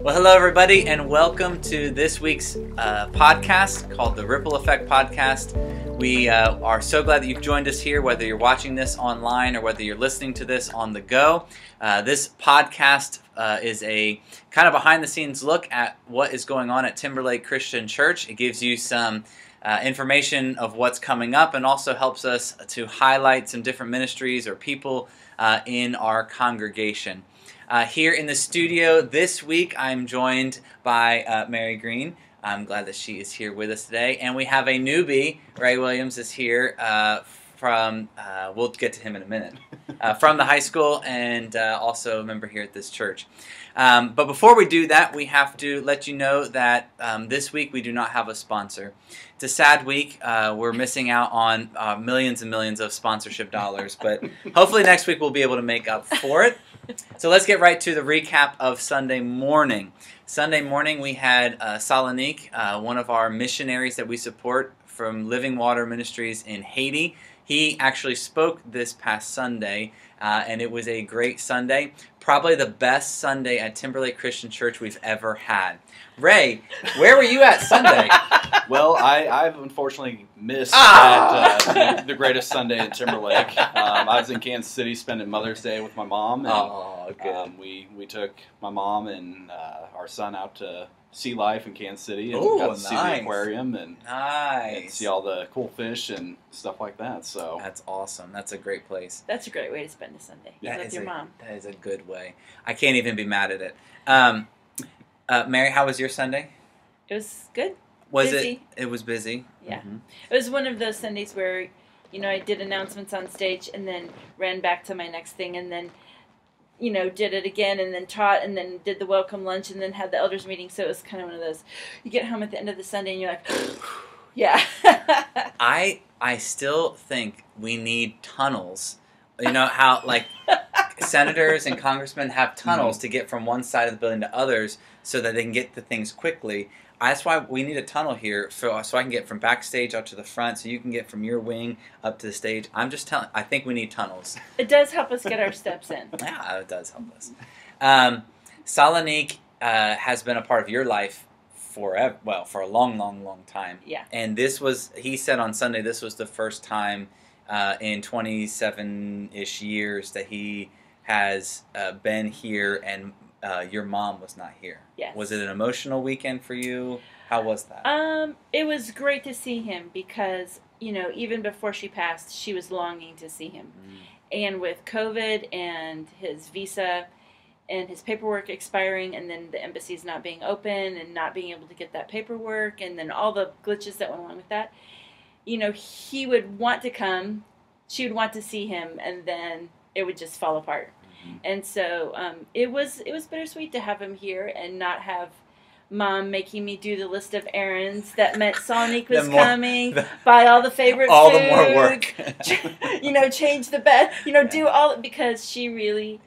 Well, hello everybody, and welcome to this week's podcast called the Ripple Effect Podcast. We are so glad that you've joined us here, whether you're watching this online or whether you're listening to this on the go. This podcast is a kind of behind-the-scenes look at what is going on at Timberlake Christian Church. It gives you some information of what's coming up and also helps us to highlight some different ministries or people in our congregation. Here in the studio this week, I'm joined by Mary Green. I'm glad that she is here with us today. And we have a newbie. Ray Williams is here from, we'll get to him in a minute, from the high school and also a member here at this church. But before we do that, we have to let you know that this week we do not have a sponsor. It's a sad week. We're missing out on millions and millions of sponsorship dollars, but hopefully next week we'll be able to make up for it. So let's get right to the recap of Sunday morning. Sunday morning we had Salonique, one of our missionaries that we support from Living Water Ministries in Haiti. He actually spoke this past Sunday, and it was a great Sunday. Probably the best Sunday at Timberlake Christian Church we've ever had. Ray, where were you at Sunday? Well, I've unfortunately missed the greatest Sunday in Timberlake. I was in Kansas City spending Mother's Day with my mom. And, good. We took my mom and our son out to see life in Kansas City and got to see the aquarium and see all the cool fish and stuff like that. So that's awesome. That's a great place. That's a great way to spend a Sunday with your mom. That is a good way. I can't even be mad at it. Mary, how was your Sunday? It was good. Was busy. It was busy? Yeah. Mm-hmm. It was one of those Sundays where, I did announcements on stage and then ran back to my next thing and then, did it again and then taught and then did the welcome lunch and then had the elders meeting. So it was kind of one of those, you get home at the end of the Sunday and you're like, yeah. I still think we need tunnels. You know how, like, senators and congressmen have tunnels to get from one side of the building to others so that they can get to things quickly. That's why we need a tunnel here so I can get from backstage out to the front so you can get from your wing up to the stage. I'm just telling, I think we need tunnels. It does help us get our steps in. Yeah, it does help us. Salonique has been a part of your life forever, well, for a long, long, long time. Yeah. And this was, he said on Sunday, this was the first time in 27-ish years that he has been here and your mom was not here. Yes. Was it an emotional weekend for you? How was that? It was great to see him because, even before she passed, she was longing to see him. And with COVID and his visa and his paperwork expiring and then the embassies not being open and not being able to get that paperwork and then all the glitches that went along with that, he would want to come, she would want to see him, and then it would just fall apart. And so it was bittersweet to have him here and not have Mom making me do the list of errands that meant Salonique was coming, buy all the favorite all food, the more work. Change the bed, do all, because she really,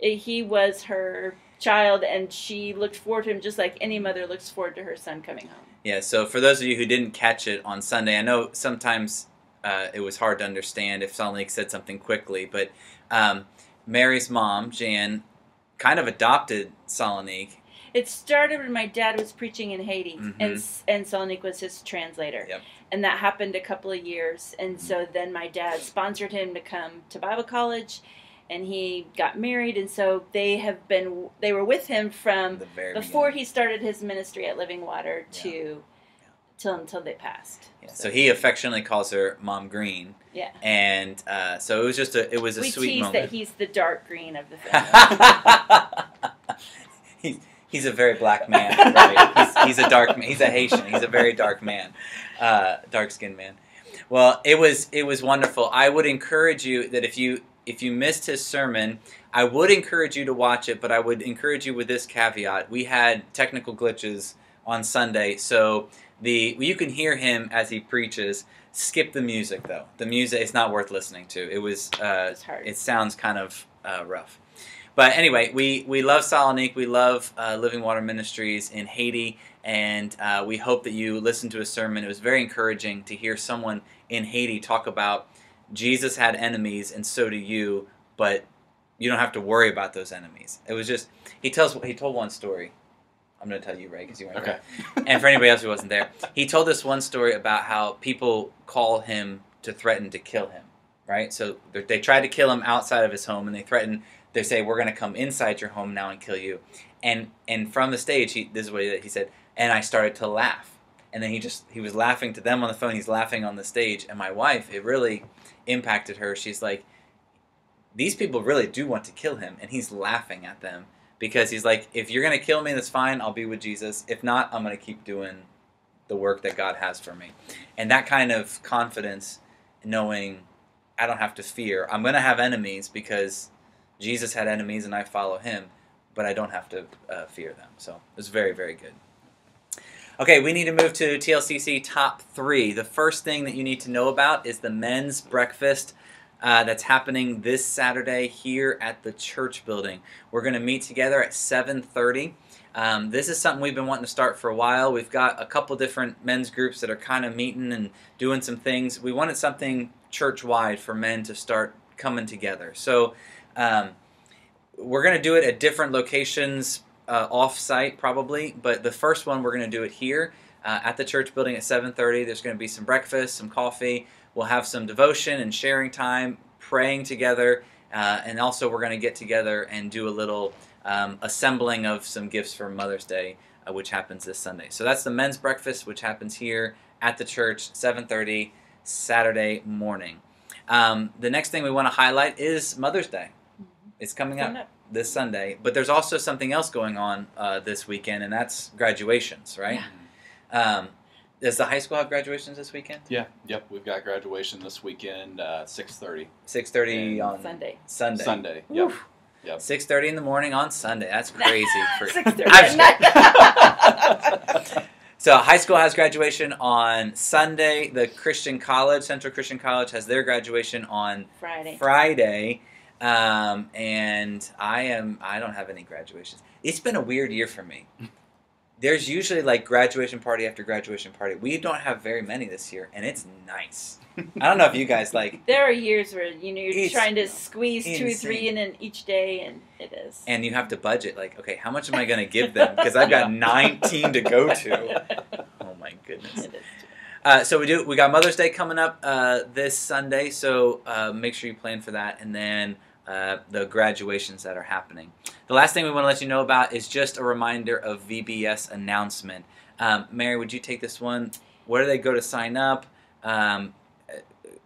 he was her child and she looked forward to him just like any mother looks forward to her son coming home. Yeah, so for those of you who didn't catch it on Sunday, I know sometimes it was hard to understand if Salonique said something quickly, but Mary's mom, Jan, kind of adopted Salonique. It started when my dad was preaching in Haiti, and Salonique was his translator. Yep. And that happened a couple of years. And so then my dad sponsored him to come to Bible college, and he got married. And so they were with him from before he started his ministry at Living Water until they passed. Yeah, so he affectionately calls her Mom Green. Yeah. And so it was just a sweet moment. We tease that he's the dark green of the family. he's a very black man, right? He's a dark man. He's a Haitian. He's a very dark man, dark-skinned man. Well, it was wonderful. I would encourage you that if you missed his sermon, I would encourage you to watch it, but I would encourage you with this caveat. We had technical glitches on Sunday, so you can hear him as he preaches. Skip the music, though. The music is not worth listening to. It's hard. It sounds kind of rough. But anyway, we love Salonique. We love Living Water Ministries in Haiti, and we hope that you listened to a sermon. It was very encouraging to hear someone in Haiti talk about Jesus had enemies, and so do you, but you don't have to worry about those enemies. It was just, he told one story. I'm going to tell you, Ray, because you weren't there. And for anybody else who wasn't there, he told us one story about how people call him to threaten to kill him, right? So they tried to kill him outside of his home, and they say, we're going to come inside your home now and kill you. And from the stage, this is what he said, and I started to laugh. And then he was laughing to them on the phone, he's laughing on the stage. And my wife, it really impacted her. She's like, these people really do want to kill him, and he's laughing at them. Because he's like, if you're going to kill me, that's fine, I'll be with Jesus. If not, I'm going to keep doing the work that God has for me. And that kind of confidence, knowing I don't have to fear. I'm going to have enemies because Jesus had enemies and I follow him, but I don't have to fear them. So it was very, very good. Okay, we need to move to TLCC Top 3. The first thing that you need to know about is the men's breakfast that's happening this Saturday here at the church building. We're going to meet together at 7:30. This is something we've been wanting to start for a while. We've got a couple different men's groups that are kind of meeting and doing some things. We wanted something church-wide for men to start coming together. So we're going to do it at different locations, off-site probably, but the first one we're going to do it here at the church building at 7:30. There's going to be some breakfast, some coffee. We'll have some devotion and sharing time, praying together, and also we're going to get together and do a little assembling of some gifts for Mother's Day, which happens this Sunday. So that's the men's breakfast, which happens here at the church, 7:30, Saturday morning. The next thing we want to highlight is Mother's Day. It's coming up this Sunday, but there's also something else going on this weekend, and that's graduations, right? Yeah. Does the high school have graduations this weekend? Yeah. Yep. We've got graduation this weekend, 6:30. 6:30 on Sunday. Sunday. Yep. Oof. Yep. 6:30 in the morning on Sunday. That's crazy. 6:30 So high school has graduation on Sunday. The Christian College, Central Christian College, has their graduation on Friday. And I don't have any graduations. It's been a weird year for me. There's usually like graduation party after graduation party. We don't have very many this year, and it's nice. I don't know if you guys like. There are years where you're trying to squeeze insane. 2 or 3 in each day, and it is. And you have to budget. Like, okay, how much am I going to give them? Because I've got 19 to go to. Oh my goodness. It is. So we got Mother's Day coming up this Sunday. So make sure you plan for that, and then the graduations that are happening. The last thing we want to let you know about is just a reminder of VBS announcement. Mary, would you take this one? Where do they go to sign up?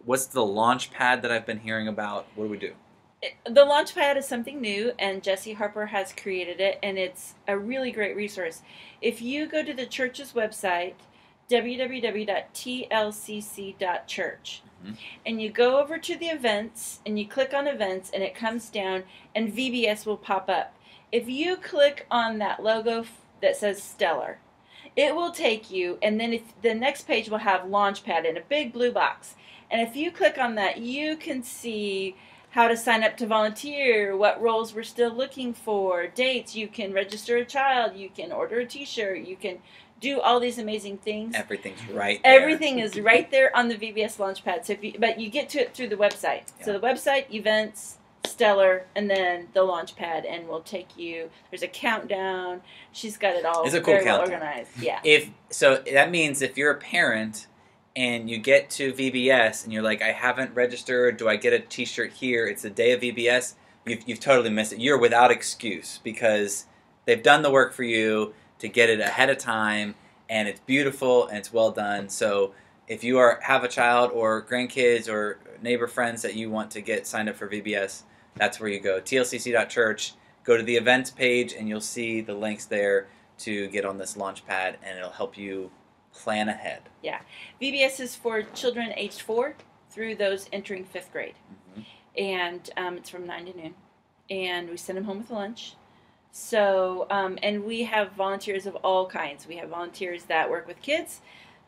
What's the launch pad that I've been hearing about? What do we do? The launch pad is something new, and Jesse Harper has created it, and it's a really great resource. If you go to the church's website, www.tlcc.church, and you go over to the events, and you click on events, and it comes down, and VBS will pop up. If you click on that logo that says Stellar, it will take you, and then the next page will have Launchpad in a big blue box. And if you click on that, you can see how to sign up to volunteer, what roles we're still looking for, dates, you can register a child, you can order a t-shirt, you can do all these amazing things. Everything's right there. Everything is right there on the VBS Launchpad. So but you get to it through the website. Yeah. So the website, events, Stellar, and then the Launchpad, and we'll take you. There's a countdown. She's got it all it's a cool very well countdown. Organized. Yeah. So that means if you're a parent and you get to VBS and you're like, I haven't registered, do I get a t-shirt here? It's the day of VBS. You've totally missed it. You're without excuse because they've done the work for you to get it ahead of time, and it's beautiful and it's well done. So if you have a child or grandkids or neighbor friends that you want to get signed up for VBS, that's where you go. tlcc.church, go to the events page, and you'll see the links there to get on this launch pad, and it'll help you plan ahead. Yeah. VBS is for children aged 4 through those entering 5th grade. And it's from 9 to noon. And we send them home with lunch. So, and we have volunteers of all kinds. We have volunteers that work with kids,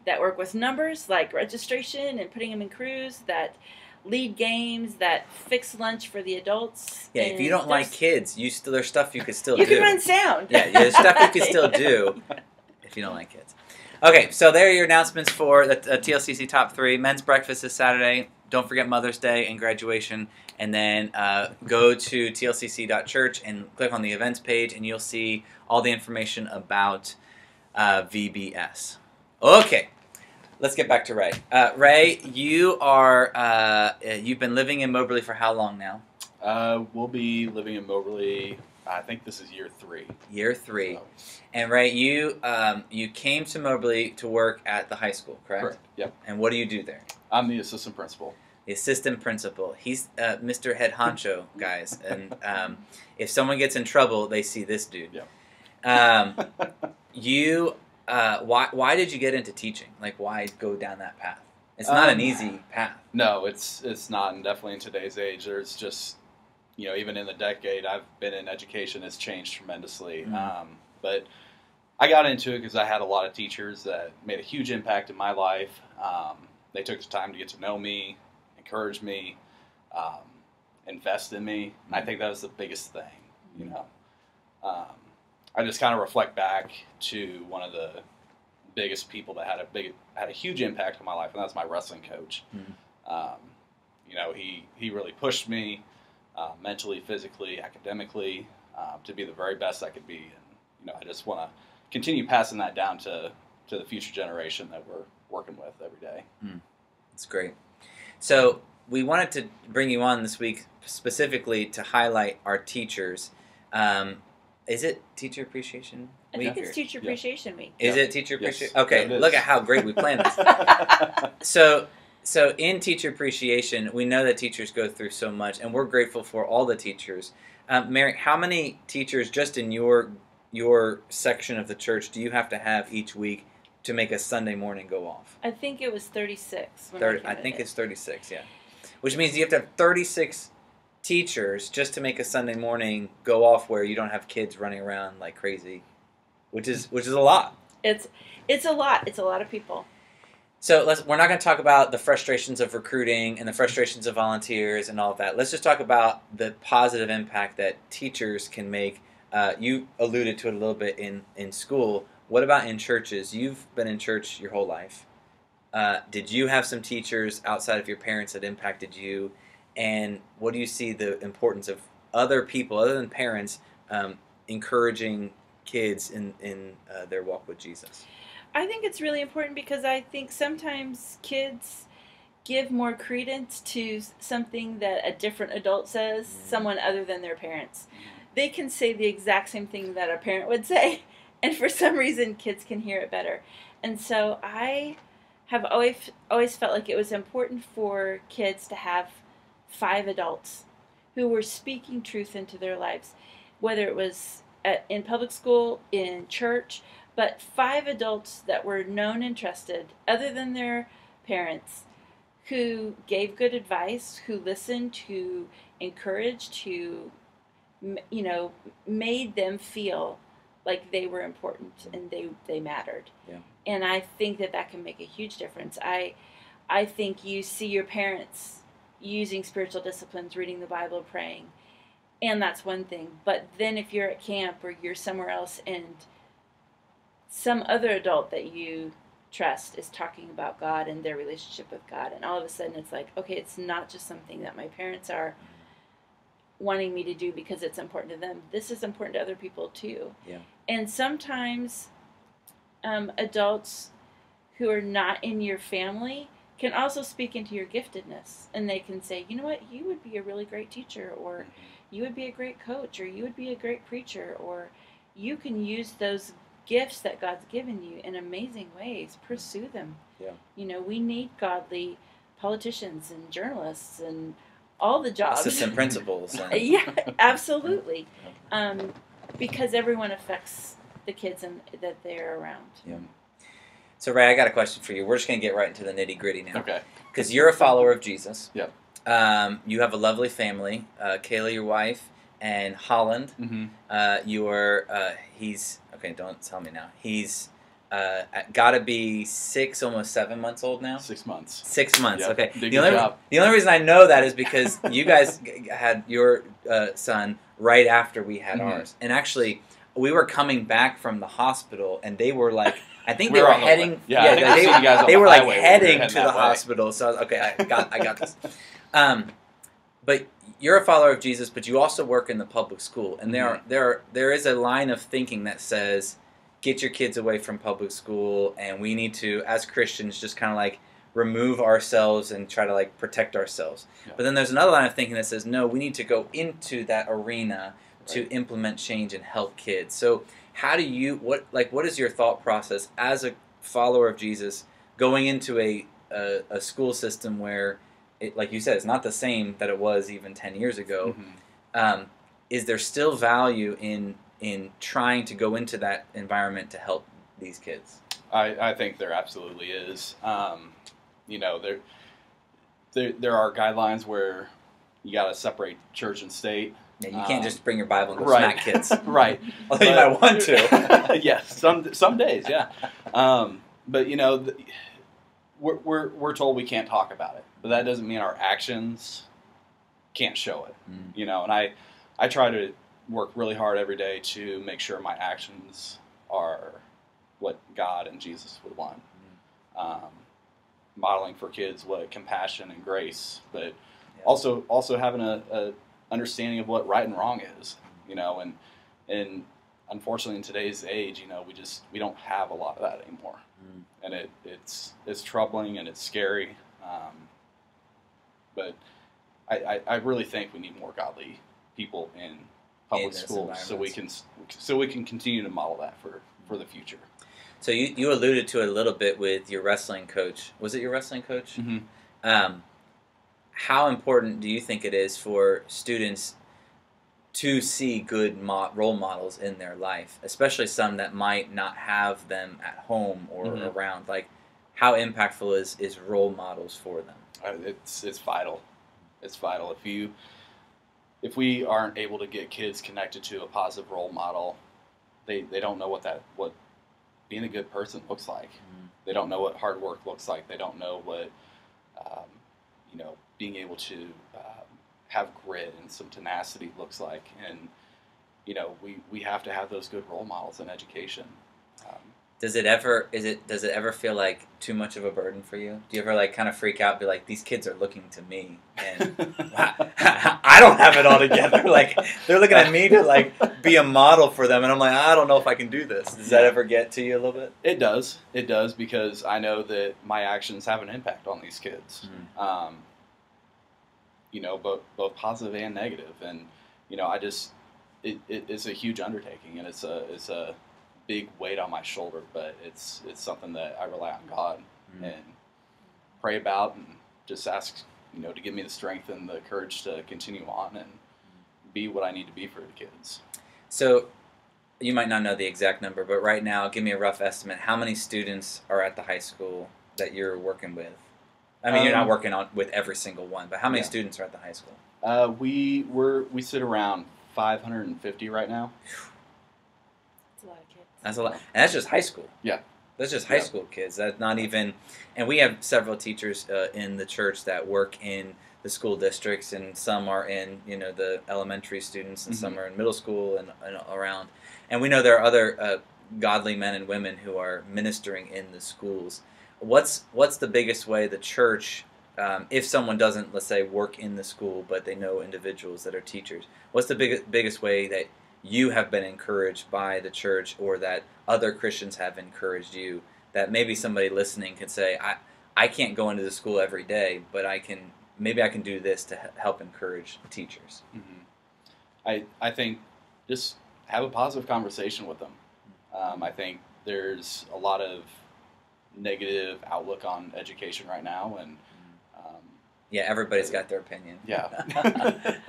that work with numbers, like registration and putting them in crews, that lead games, that fix lunch for the adults. Yeah, if you don't like kids, there's stuff you could still do. You can run sound. Yeah, there's stuff you can still do if you don't like kids. Okay, so there are your announcements for the TLCC Top 3. Men's breakfast is Saturday. don't forget Mother's Day and graduation, and then go to tlcc.church and click on the events page, and you'll see all the information about VBS. Okay, let's get back to Ray. Ray, you've been living in Moberly for how long now? We'll be living in Moberly, I think this is year 3. Year 3. So. And Ray, you came to Moberly to work at the high school, correct? Correct, yep. And what do you do there? I'm the assistant principal. The assistant principal. He's Mr. Head Honcho, guys. And if someone gets in trouble, they see this dude. Yep. Why did you get into teaching? Like, why go down that path? It's not an easy path. No, it's not, and definitely in today's age, there's just, even in the decade I've been in education, it's changed tremendously. Mm-hmm. But I got into it because I had a lot of teachers that made a huge impact in my life. They took the time to get to know me, encourage me, invest in me. And I think that was the biggest thing, I just kind of reflect back to one of the biggest people that had a huge impact on my life, and that's my wrestling coach. Mm-hmm. He really pushed me mentally, physically, academically to be the very best I could be, and I just want to continue passing that down to the future generation that we're working with every day. That's great. So we wanted to bring you on this week specifically to highlight our teachers. Is it Teacher Appreciation Week? I think it's Teacher Appreciation Week. Is it Teacher Appreciation? Yes. Okay, look at how great we planned this. So in Teacher Appreciation, we know that teachers go through so much, and we're grateful for all the teachers. Mary, how many teachers just in your section of the church do you have to have each week to make a Sunday morning go off? I think it was 36. I think it's 36, yeah. Which means you have to have 36 teachers just to make a Sunday morning go off where you don't have kids running around like crazy, which is a lot. It's a lot. It's a lot of people. So we're not going to talk about the frustrations of recruiting and the frustrations of volunteers and all of that. Let's just talk about the positive impact that teachers can make. You alluded to it a little bit in school. What about in churches? You've been in church your whole life. Did you have some teachers outside of your parents that impacted you? And what do you see the importance of other people, other than parents, encouraging kids in their walk with Jesus? I think it's really important because I think sometimes kids give more credence to something that a different adult says, someone other than their parents. They can say the exact same thing that a parent would say, and for some reason kids can hear it better. And so I have always felt like it was important for kids to have 5 adults who were speaking truth into their lives, whether it was in public school, in church, but 5 adults that were known and trusted, other than their parents, who gave good advice, who listened, who encouraged, who, made them feel like they were important and they mattered. Yeah. And I think that can make a huge difference. I think you see your parents using spiritual disciplines, reading the Bible, praying, and that's one thing. But then if you're at camp or you're somewhere else and some other adult that you trust is talking about God and their relationship with God, and all of a sudden it's like, okay, it's not just something that my parents are wanting me to do because it's important to them. This is important to other people too. Yeah. And sometimes adults who are not in your family can also speak into your giftedness, and they can say, you know what, you would be a really great teacher, or you would be a great coach, or you would be a great preacher, or you can use those gifts that God's given you in amazing ways. Pursue them. Yeah. We need godly politicians and journalists and all the jobs. Assistant principals. Yeah, absolutely. Because everyone affects the kids that they're around. Yeah. So, Ray, I got a question for you. We're just going to get right into the nitty-gritty now. Okay. Because you're a follower of Jesus. Yep. You have a lovely family. Kayla, your wife, and Holland. Mm-hmm. He's... Okay, don't tell me now. He's got to be 6, almost 7 months old now? 6 months. 6 months, yep. Okay. The only reason I know that is because you guys had your son right after we had ours. And actually, we were coming back from the hospital, and they were like, I think We they were were on the way. heading. Yeah, I think I they, seen you guys on they the were like highway when we were heading heading to that the way. hospital. So I was, okay, I got this. But you're a follower of Jesus, but you also work in the public school, and there is a line of thinking that says, get your kids away from public school, and we need to, as Christians, just kind of like remove ourselves and try to like protect ourselves. Yeah. But then there's another line of thinking that says, no, we need to go into that arena to Right. implement change and help kids. So how do you, what is your thought process as a follower of Jesus going into a school system where it, like you said, it's not the same that it was even 10 years ago. Is there still value in trying to go into that environment to help these kids? I think there absolutely is. You know, there are guidelines where you got to separate church and state. Yeah, you can't just bring your Bible and go right. smack kids. Right. Although you might want to. Yes, some days, yeah. But you know, we're told we can't talk about it, but that doesn't mean our actions can't show it. You know, and I try to work really hard every day to make sure my actions are what God and Jesus would want. Modeling for kids what compassion and grace, but also having a understanding of what right and wrong is. You know, and unfortunately in today's age, you know, we don't have a lot of that anymore, and it's troubling and it's scary. But I really think we need more godly people in public schools so we can continue to model that for the future. So you alluded to it a little bit with your wrestling coach. Was it your wrestling coach? How important do you think it is for students to see good role models in their life, especially some that might not have them at home or around? Like, how impactful is role models for them? It's vital. It's vital. If we aren't able to get kids connected to a positive role model, they don't know what being a good person looks like. They don't know what hard work looks like. They don't know what you know, being able to have grit and some tenacity looks like. And you know, we have to have those good role models in education. Does it ever feel like too much of a burden for you? Do you ever like kind of freak out and be like, these kids are looking to me and I don't have it all together. Like, they're looking at me to like be a model for them, and I'm like, I don't know if I can do this. Does that ever get to you a little bit? It does, because I know that my actions have an impact on these kids. You know, both positive and negative, and you know, it's a huge undertaking, and it's a big weight on my shoulder, but it's something that I rely on God and pray about, and just ask, you know, to give me the strength and the courage to continue on and be what I need to be for the kids. So you might not know the exact number, but right now, give me a rough estimate. How many students are at the high school that you're working with? I mean, you're not working with every single one, but how many students are at the high school? We sit around 550 right now. That's a lot of kids. That's a lot, and that's just high school. Yeah, that's just high school kids. That's not even, and we have several teachers in the church that work in the school districts, and some are in, you know, the elementary students, and some are in middle school and around. And we know there are other godly men and women who are ministering in the schools. What's the biggest way the church, if someone doesn't, let's say, work in the school, but they know individuals that are teachers, what's the biggest way that you have been encouraged by the church, or that other Christians have encouraged you, that maybe somebody listening could say, I can't go into the school every day, but maybe I can do this to help encourage teachers? I think just have a positive conversation with them. I think there's a lot of negative outlook on education right now, and yeah, everybody's got their opinion. Yeah.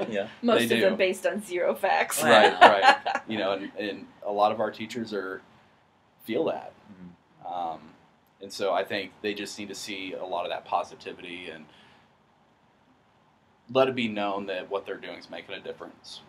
Yeah. Most of them based on zero facts. Right. You know, and a lot of our teachers feel that. And so I think they just need to see a lot of that positivity and let it be known that what they're doing is making a difference.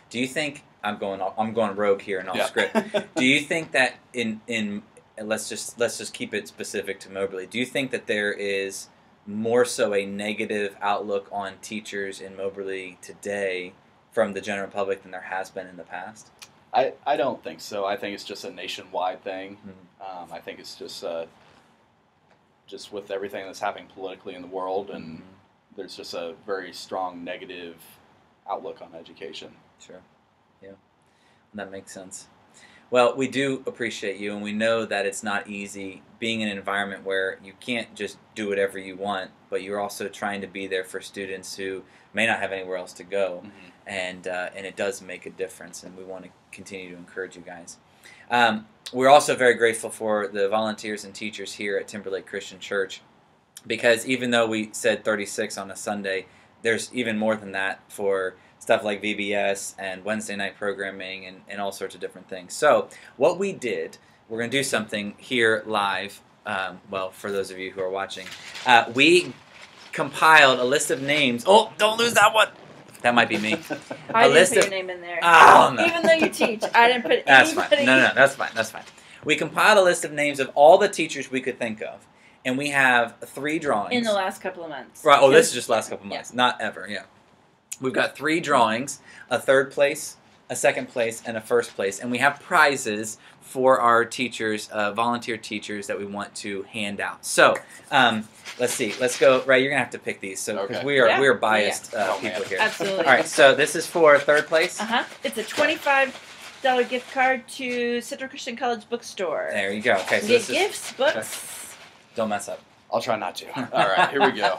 Do you think, I'm going rogue here and off script. Do you think that in let's just keep it specific to Moberly. Do you think that there is more so a negative outlook on teachers in Moberly today from the general public than there has been in the past? I don't think so. I think it's just a nationwide thing. Mm-hmm. I think it's just with everything that's happening politically in the world, and there's just a very strong negative outlook on education. Sure. Yeah. That makes sense. Well, we do appreciate you, and we know that it's not easy being in an environment where you can't just do whatever you want, but you're also trying to be there for students who may not have anywhere else to go, and it does make a difference, and we want to continue to encourage you guys. We're also very grateful for the volunteers and teachers here at Timberlake Christian Church, because even though we said 36 on a Sunday, there's even more than that for stuff like VBS and Wednesday night programming and all sorts of different things. So what we did, we're going to do something here live, well, for those of you who are watching. We compiled a list of names. Oh, don't lose that one. That might be me. I didn't put your name in there. Oh, no. Even though you teach, I didn't put That's anybody. fine. No, that's fine. That's fine. We compiled a list of names of all the teachers we could think of, and we have 3 drawings. In the last couple of months. Right. Oh, this is just last couple of months, not ever. Yeah. We've got 3 drawings: a 3rd place, a 2nd place, and a 1st place, and we have prizes for our teachers, volunteer teachers that we want to hand out. So, let's see. Let's go. Ray, you're gonna have to pick these. So, because we are biased people here. Absolutely. All right. So this is for 3rd place. It's a $25 gift card to Central Christian College Bookstore. There you go. Okay. So Get gifts, books. Okay. Don't mess up. I'll try not to. All right, here we go.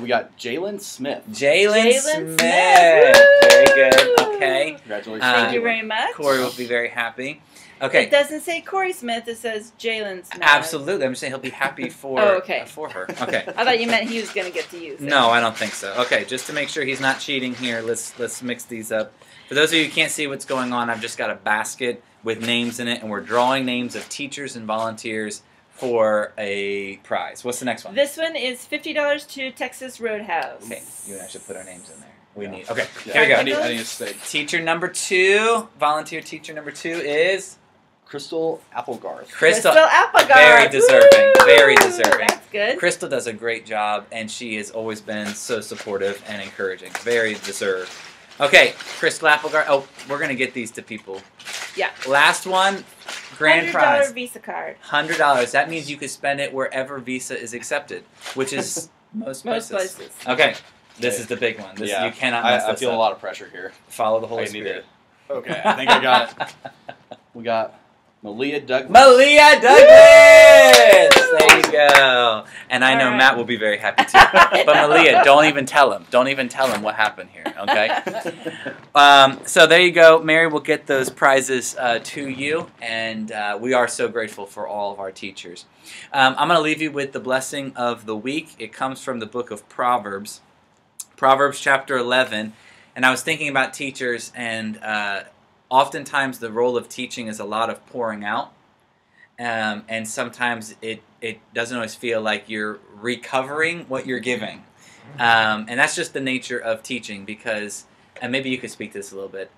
We got Jalen Smith. Jalen Smith. Very good. Okay. Congratulations. Thank you very much. Corey will be very happy. Okay. It doesn't say Corey Smith. It says Jalen Smith. Absolutely. I'm saying he'll be happy for for her. Okay. I thought you meant he was going to get to use it. No, I don't think so. Okay, just to make sure he's not cheating here, let's mix these up. For those of you who can't see what's going on, I've just got a basket with names in it, and we're drawing names of teachers and volunteers for a prize. What's the next one? This one is $50 to Texas Roadhouse. Okay, you and I should put our names in there. We need. Okay, Yeah, here we go. I need to say Teacher number 2, volunteer teacher number 2 is Crystal Applegarth. Crystal Applegarth. Very deserving. Woo! Very deserving. That's good. Crystal does a great job, and she has always been so supportive and encouraging. Very deserved. Okay, Crystal Applegarth. Oh, we're going to get these to people. Yeah. Last one, grand $100 prize. Visa card. $100. That means you could spend it wherever Visa is accepted, which is most places. Most places. Okay, this is the big one. This, Yeah, you cannot mess I this feel up. a lot of pressure here. Follow the Holy I need Spirit. to- Okay, I think I got it. We got Malia Douglas. Malia Douglas! There you go. And I know All right. Matt will be very happy too. But Malia, don't even tell him. Don't even tell him what happened here, okay? So there you go. Mary will get those prizes to you, and we are so grateful for all of our teachers. I'm going to leave you with the blessing of the week. It comes from the book of Proverbs, Proverbs chapter 11. And I was thinking about teachers, and oftentimes the role of teaching is a lot of pouring out, and sometimes it doesn't always feel like you're recovering what you're giving, and that's just the nature of teaching, because, and maybe you could speak to this a little bit,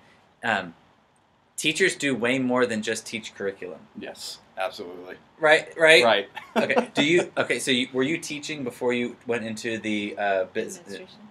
teachers do way more than just teach curriculum. Yes, absolutely. Right. Right. Okay. Were you teaching before you went into the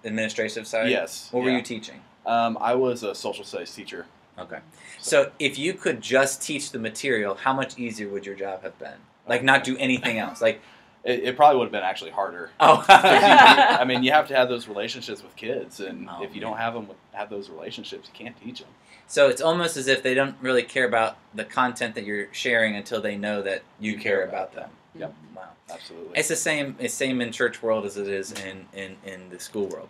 administrative side? Yes. What were you teaching? I was a social studies teacher. Okay. So if you could just teach the material, how much easier would your job have been? Like, not do anything else? Like, it probably would have been actually harder. oh. I mean, you have to have those relationships with kids, and if you don't have those relationships, you can't teach them. So it's almost as if they don't really care about the content that you're sharing until they know that you care about them. Yep. Wow. Absolutely. It's the same in church world as it is in the school world.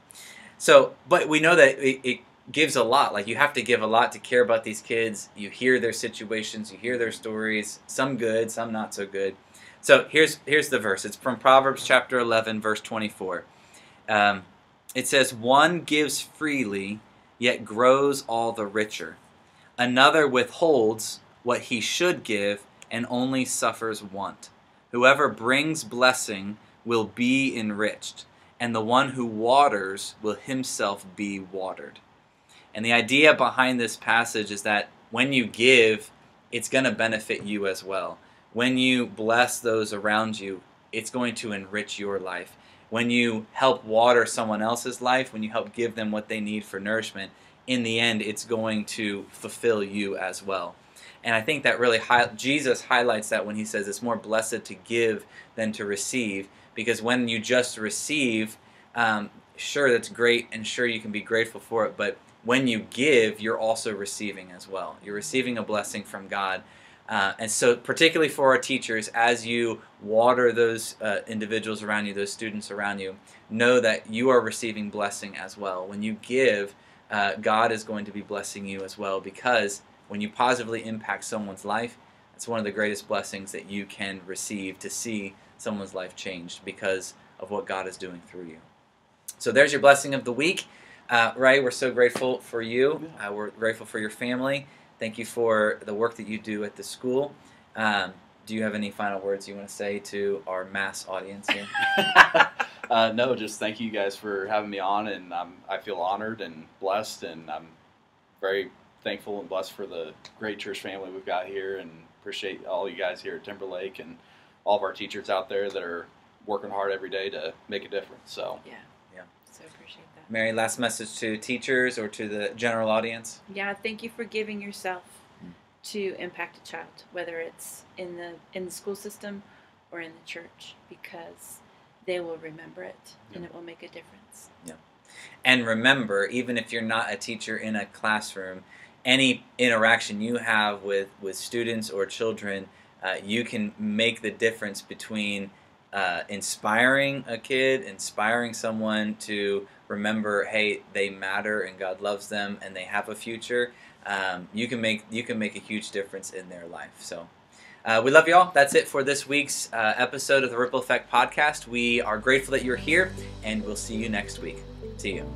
So, but we know that it gives a lot. Like, you have to give a lot to care about these kids. You hear their situations, you hear their stories, some good, some not so good. So here's the verse. It's from Proverbs chapter 11, verse 24. It says, "One gives freely, yet grows all the richer. Another withholds what he should give and only suffers want. Whoever brings blessing will be enriched, and the one who waters will himself be watered." And the idea behind this passage is that when you give, it's going to benefit you as well. When you bless those around you, it's going to enrich your life. When you help water someone else's life, when you help give them what they need for nourishment, in the end, it's going to fulfill you as well. And I think that really Jesus highlights that when he says it's more blessed to give than to receive, because when you just receive, sure, that's great, and sure, you can be grateful for it, but when you give, you're also receiving as well. You're receiving a blessing from God. And so particularly for our teachers, as you water those individuals around you, those students around you, know that you are receiving blessing as well. When you give, God is going to be blessing you as well, because when you positively impact someone's life, it's one of the greatest blessings that you can receive, to see someone's life changed because of what God is doing through you. So there's your blessing of the week. Ray, we're so grateful for you. We're grateful for your family. Thank you for the work that you do at the school. Do you have any final words you want to say to our mass audience here? No, just thank you guys for having me on, and I feel honored and blessed, and I'm very thankful and blessed for the great church family we've got here, and appreciate all you guys here at Timberlake and all of our teachers out there that are working hard every day to make a difference. So yeah, so appreciate that. Mary, last message to teachers or to the general audience? Yeah, thank you for giving yourself to impact a child, whether it's in the school system or in the church, because they will remember it, and it will make a difference. Yeah. And remember, even if you're not a teacher in a classroom, any interaction you have with students or children, you can make the difference between inspiring a kid, inspiring someone to remember, hey, they matter and God loves them and they have a future. You can make a huge difference in their life. So we love you all. That's it for this week's episode of the Ripple Effect Podcast. We are grateful that you're here, and we'll see you next week. See you.